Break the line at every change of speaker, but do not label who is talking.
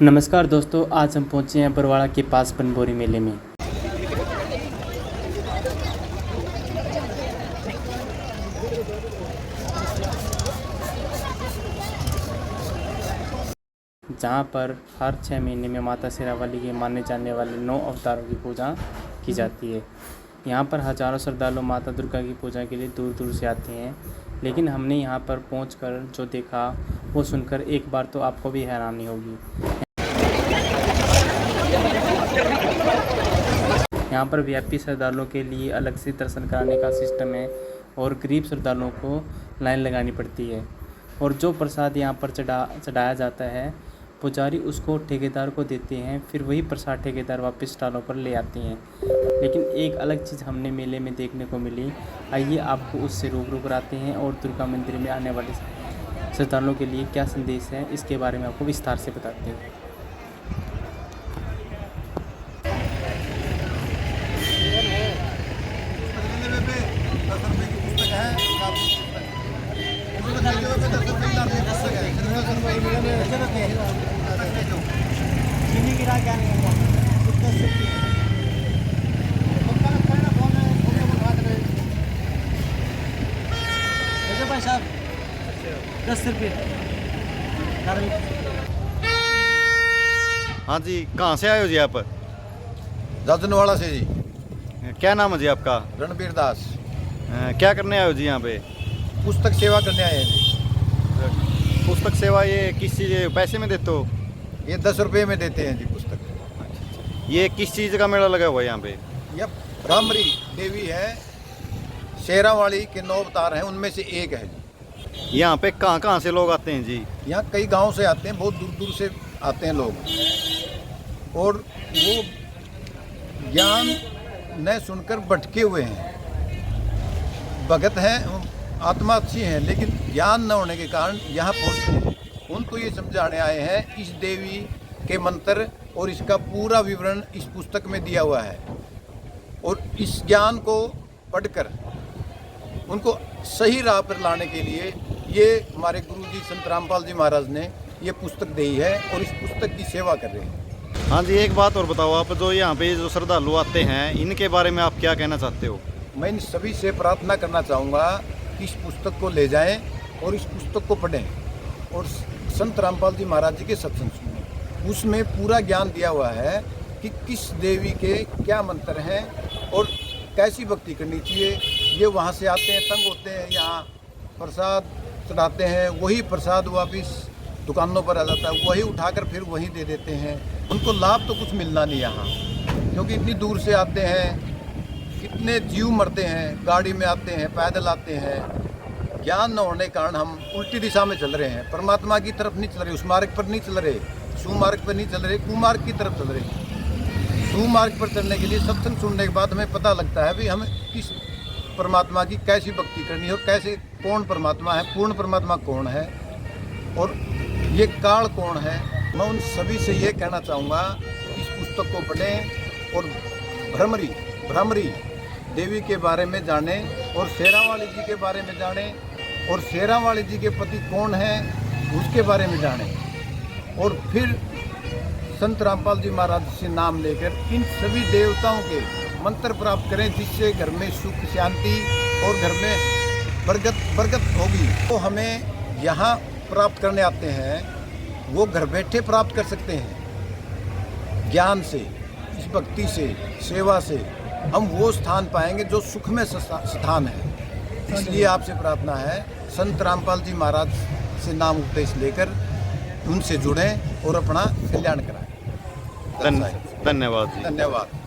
नमस्कार दोस्तों, आज हम पहुंचे हैं बरवाड़ा के पास बनभोरी मेले में। जहां पर हर 6 महीने में माता शेरावाली के माने जाने वाले 9 अवतारों की पूजा की जाती है। यहां पर हजारों श्रद्धालु माता दुर्गा की पूजा के लिए दूर दूर से आते हैं, लेकिन हमने यहां पर पहुंचकर जो देखा वो सुनकर एक बार तो आपको भी हैरानी होगी। यहाँ पर वीआईपी श्रद्धालुओं के लिए अलग से दर्शन कराने का सिस्टम है और गरीब श्रद्धालुओं को लाइन लगानी पड़ती है। और जो प्रसाद यहाँ पर चढ़ाया जाता है, पुजारी उसको ठेकेदार को देते हैं, फिर वही प्रसाद ठेकेदार वापस स्टॉलों पर ले आते हैं। लेकिन एक अलग चीज़ हमने मेले में देखने को मिली, आइए आपको उससे रूबरू कराते हैं और दुर्गा मंदिर में आने वाले श्रद्धालुओं के लिए क्या संदेश है इसके बारे में आपको विस्तार से बताते हैं।
भाई साहब 10 रुपये।
हाँ जी, कहाँ से आए हो जी आप?
दर्जनवाड़ा से जी।
क्या नाम है जी आपका?
रणबीर दास।
क्या करने आए हो जी यहाँ पे?
पुस्तक सेवा करने आए हैं जी।
पुस्तक सेवा ये किस चीज़ पैसे में देते हो?
ये 10 रुपये में देते हैं जी पुस्तक।
ये किस चीज़ का मेला लगा हुआ है यहाँ पे?
यह भ्रामरी देवी है, शेरावाली के 9 अवतार हैं, उनमें से एक है जी।
यहाँ पे कहाँ कहाँ से लोग आते हैं जी?
यहाँ कई गांव से आते हैं, बहुत दूर दूर से आते हैं लोग, और वो ज्ञान न सुनकर भटके हुए हैं। भगत हैं, आत्मा अच्छी है, लेकिन ज्ञान न होने के कारण यहाँ पहुँचते हैं। उनको ये समझाने आए हैं इस देवी के मंत्र और इसका पूरा विवरण इस पुस्तक में दिया हुआ है, और इस ज्ञान को पढ़कर उनको सही राह पर लाने के लिए ये हमारे गुरुजी संत रामपाल जी महाराज ने ये पुस्तक दी है और इस पुस्तक की सेवा कर रहे हैं।
हाँ जी, एक बात और बताओ, आप जो यहाँ पे जो श्रद्धालु आते हैं इनके बारे में आप क्या कहना चाहते हो?
मैं इन सभी से प्रार्थना करना चाहूँगा कि इस पुस्तक को ले जाएं और इस पुस्तक को पढ़ें और संत रामपाल जी महाराज जी के सत्संग सुनें। उसमें पूरा ज्ञान दिया हुआ है कि किस देवी के क्या मंत्र हैं और कैसी भक्ति करनी चाहिए। ये वहाँ से आते हैं, तंग होते हैं, यहाँ प्रसाद चढ़ाते हैं, वही प्रसाद वापिस दुकानों पर आ जाता है, वही उठाकर फिर वहीं दे देते हैं। उनको लाभ तो कुछ मिलना नहीं यहाँ, क्योंकि इतनी दूर से आते हैं, कितने जीव मरते हैं, गाड़ी में आते हैं, पैदल आते हैं। ज्ञान न होने के कारण हम उल्टी दिशा में चल रहे हैं, परमात्मा की तरफ नहीं चल रहे, उस मार्ग पर नहीं चल रहे, सुमार्ग पर नहीं चल रहे, कुमार्ग की तरफ चल रहे। सुमार्ग पर चलने के लिए सत्संग सुनने के बाद हमें पता लगता है भी हमें किस परमात्मा की कैसी भक्ति करनी है और कैसे कौन परमात्मा है, पूर्ण परमात्मा कौन है और ये काल कौन है। मैं उन सभी से ये कहना चाहूँगा इस पुस्तक को पढ़ें और भ्रामरी देवी के बारे में जानें और शेरावाली जी के बारे में जानें और शेरावाली जी के पति कौन है उसके बारे में जानें, और फिर संत रामपाल जी महाराज से नाम लेकर इन सभी देवताओं के मंत्र प्राप्त करें, जिससे घर में सुख शांति और घर में बरकत होगी। तो हमें यहाँ प्राप्त करने आते हैं वो घर बैठे प्राप्त कर सकते हैं। ज्ञान से, इस भक्ति से, सेवा से हम वो स्थान पाएंगे जो सुख में स्थान है। इसलिए आपसे प्रार्थना है संत रामपाल जी महाराज से नाम उपदेश लेकर उनसे जुड़ें और अपना कल्याण कराएं।
धन्यवाद।
धन्यवाद।